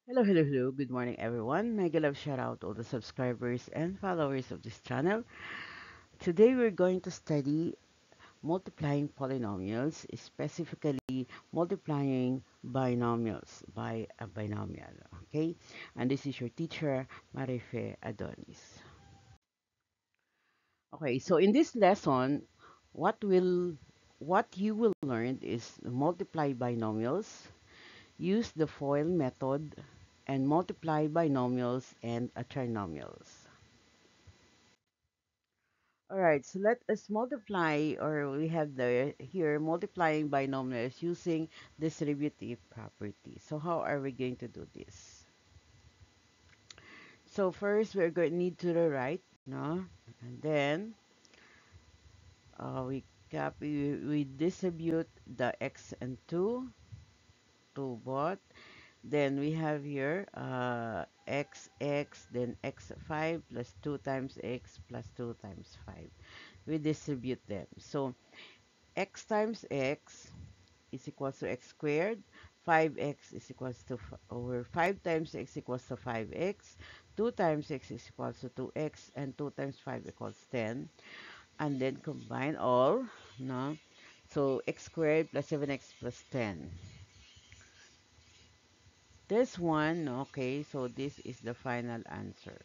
Hello, hello, hello. Good morning, everyone. Mega love shout out to all the subscribers and followers of this channel. Today, we're going to study multiplying polynomials, specifically multiplying binomials by a binomial. Okay, and this is your teacher, Marife Adonis. Okay, so in this lesson, what will what you will learn is multiply binomials, use the FOIL method, and multiply binomials and trinomials. All right, so let us multiply, or we have the here multiplying binomials using distributive property. So how are we going to do this? So first we're going to need to the right, no, and then we we distribute the x and 2 to both. Then we have here x, then x5 plus 2 times x plus 2 times 5. We distribute them. So x times x is equals to x squared. 5x is equals to, over 5 times x equals to 5x. 2 times x is equals to 2x. And 2 times 5 equals 10. And then combine all. No? So x squared plus 7x plus 10. This one, okay, so this is the final answer.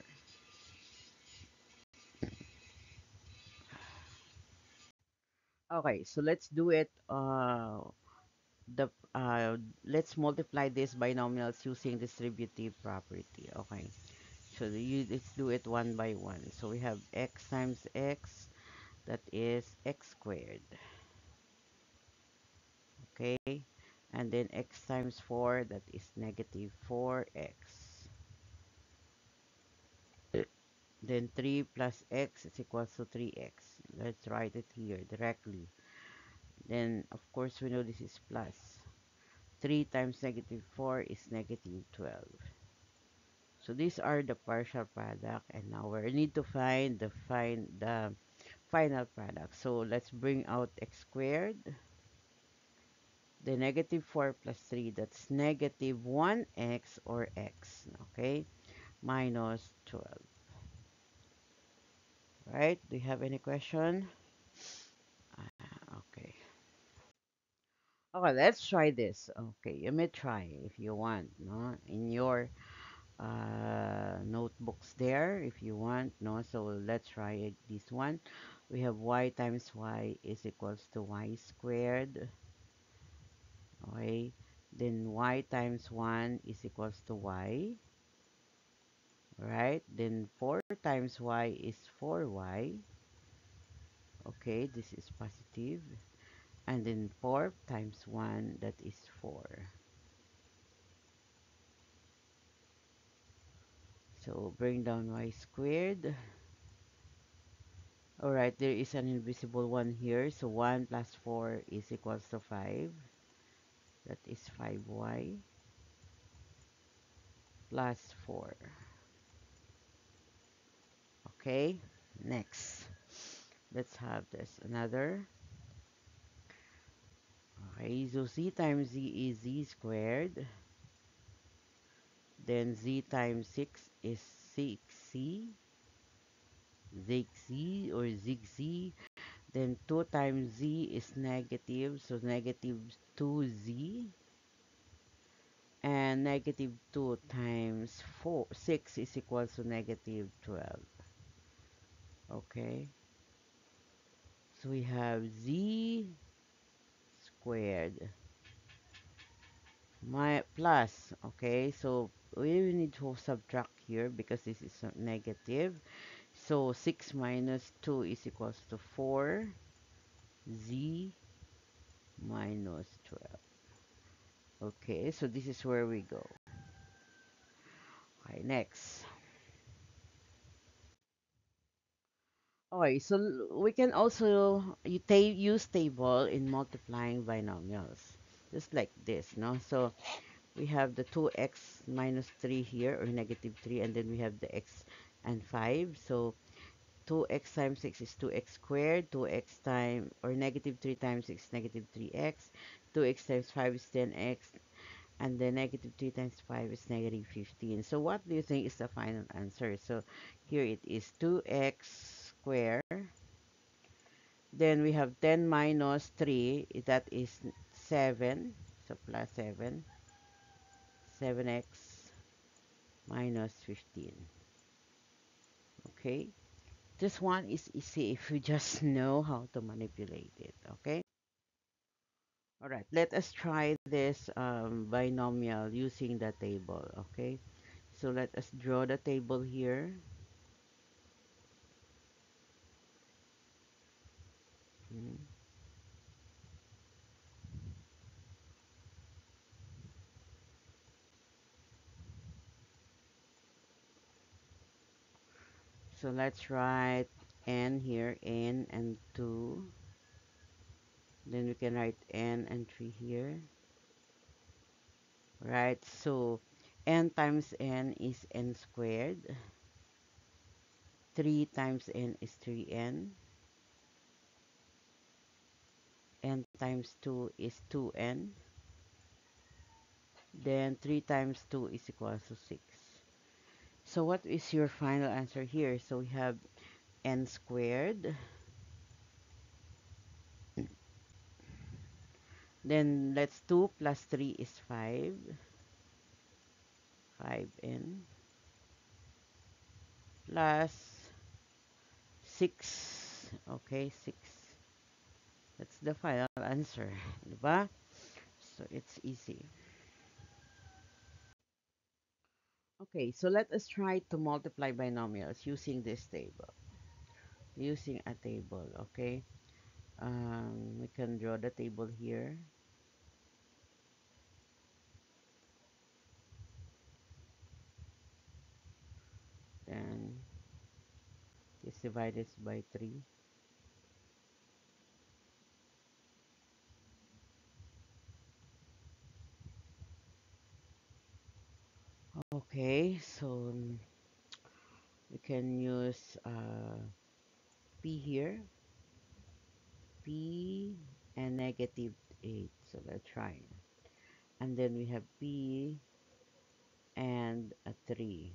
Okay, so let's do it. The Let's multiply these binomials using distributive property. Okay, so let's do it one by one. So we have x times x, that is x squared. Okay, and then x times 4, that is negative 4x. Then 3 plus x is equals to 3x. Let's write it here directly. Then, of course, we know this is plus. 3 times negative 4 is negative 12. So these are the partial product, and now we need to find the final product. So let's bring out x squared. The negative 4 plus 3, that's negative 1x or x, okay, minus 12. Right? Do you have any question? Okay. Okay, let's try this. Okay, you may try if you want, no, in your notebooks there if you want, no. So let's try this one. We have y times y is equals to y squared. Okay, then y times 1 is equals to y, right? Then 4 times y is 4y. Okay, this is positive. And then 4 times 1, that is 4. So bring down y squared. Alright, there is an invisible one here. So 1 plus 4 is equals to 5. That is 5y plus 4. Okay, next. Let's have this another. Okay, so z times z is z squared. Then z times 6 is 6z. Z or zz. Then 2 times z is negative. So negative 2z. And negative 2 times 6 is equals to negative 12. Okay. So we have z squared my plus. Okay. So we need to subtract here because this is negative. So 6 minus 2 is equals to 4 z minus 12. Okay. So this is where we go. Okay. Next. Okay, so we can also use table in multiplying binomials, just like this, no? So we have the 2x minus 3 here, or negative 3, and then we have the x and 5. So 2x times 6 is 2x squared, 2x times, or negative 3 times 6 is negative 3x, 2x times 5 is 10x, And then negative 3 times 5 is negative 15. So what do you think is the final answer? So here it is 2x squared. Then we have 10 minus 3, that is 7. So plus 7. 7x minus 15. Okay? This one is easy if you just know how to manipulate it. Okay? All right. Let us try this binomial using the table. Okay? So let us draw the table here. Mm. So let's write n here, n and 2. Then we can write n and 3 here. Right? So n times n is n squared. 3 times n is 3n. N times 2 is 2n. Then 3 times 2 is equal to 6. So what is your final answer here? So we have n squared. Then let's 2 plus 3 is 5. 5n plus 6. Okay, 6. That's the final answer. Diba? So it's easy. Okay, so let us try to multiply binomials using this table. Using a table, okay? We can draw the table here. Then this divided by 3. Okay, so we can use p here. P and negative 8. So let's try. And then we have p and a 3.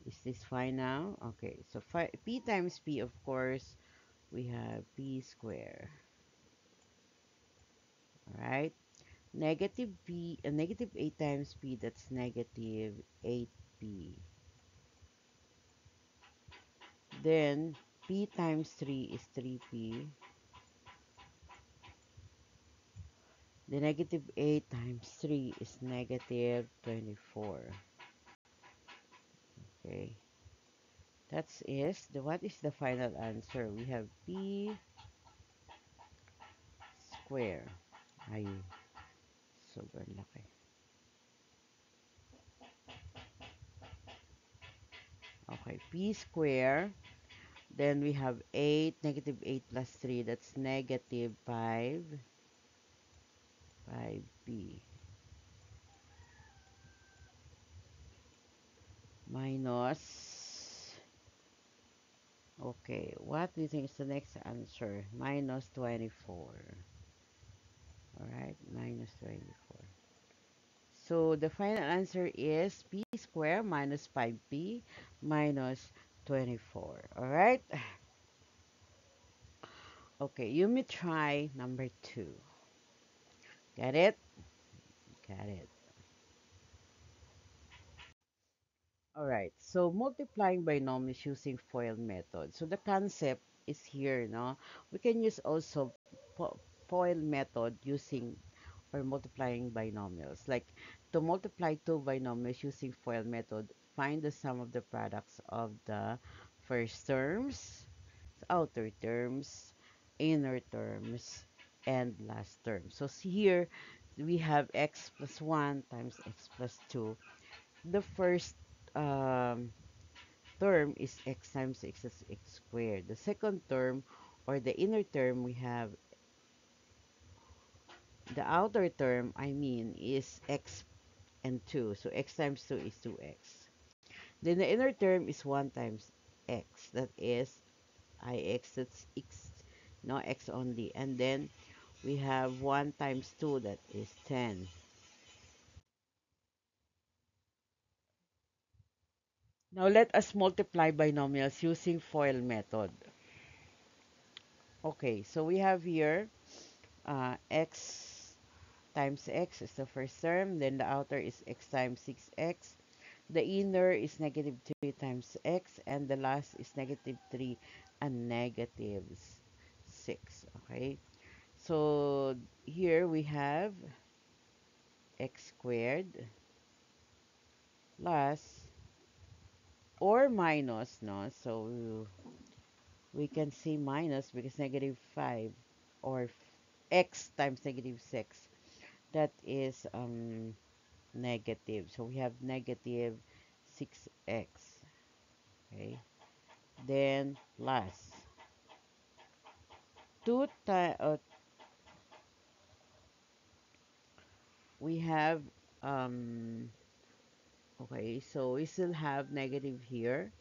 Is this fine now? Okay, so p times p, of course, we have p square. Alright? Negative p, negative 8 times p, that's negative 8p. Then, p times 3 is 3p. The negative 8 times 3 is negative 24. Okay. That's is the what is the final answer? We have p square. Ay, sobrang laki. Okay, p square. Then we have 8, negative 8 plus 3, that's negative 5, 5p. Minus, okay, what do you think is the next answer? Minus 24. Alright, minus 24. So the final answer is p squared minus 5p minus 24. Alright? Okay, you may try number 2. Got it? Got it. Alright, so multiplying binomials using FOIL method. So the concept is here, no? We can use also FOIL method using or multiplying binomials. Like to multiply two binomials using FOIL method, find the sum of the products of the first terms, outer terms, inner terms, and last term. So see here, we have x plus 1 times x plus 2. The first um, term is x times x is x squared. The second term or the inner term, we have the outer term, I mean, is x and 2. So x times 2 is 2x. Then the inner term is 1 times x. That is ix. That's x, no x only. And then we have 1 times 2, that is 10. Now let us multiply binomials using FOIL method. Okay, so we have here x times x is the first term, then the outer is x times 6x. The inner is negative 3 times x, and the last is negative 3 and negative 6. Okay, so here we have x squared plus or minus, no? So we can see minus because negative 5 or x times negative 6. That is negative. So we have negative 6x. Okay. Then plus 2 times, we have, um, okay, so we still have negative here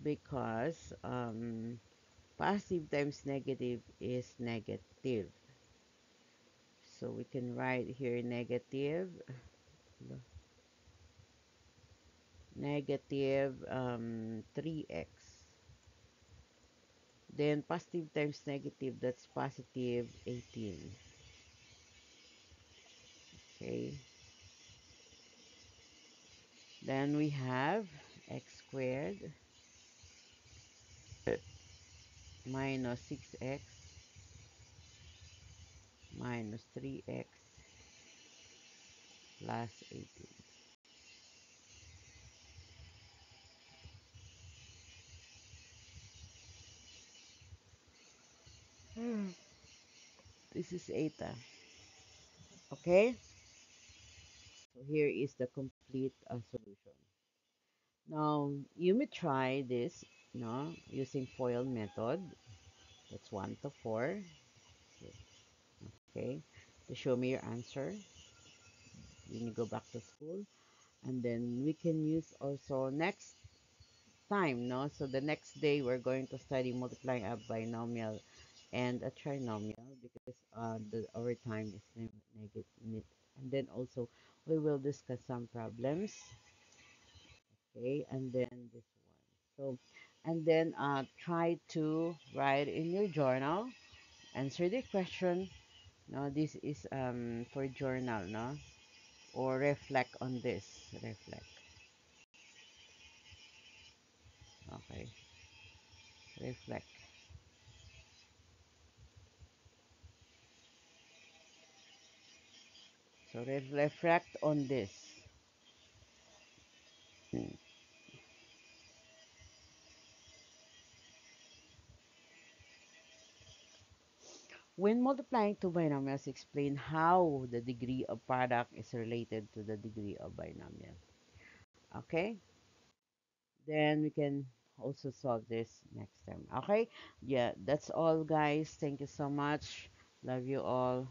because positive times negative is negative. So we can write here negative 3x. Then positive times negative, that's positive 18. Okay. Then we have x squared minus 6x minus 3x plus 18. This is eta. Okay. So here is the complete solution. Now you may try this, using FOIL method. That's 1 to 4. Okay. To show me your answer when you go back to school. And then we can use also next time, no? So the next day we're going to study multiplying a binomial and a trinomial because our time is negative. And then also we will discuss some problems, okay? And then this one. So, and then try to write in your journal, answer the question. No, this is for journal, no? Or reflect on this. Reflect. Okay. Reflect. So reflect on this. When multiplying two binomials, explain how the degree of product is related to the degree of binomial. Okay? Then we can also solve this next time. Okay? Yeah, that's all, guys. Thank you so much. Love you all.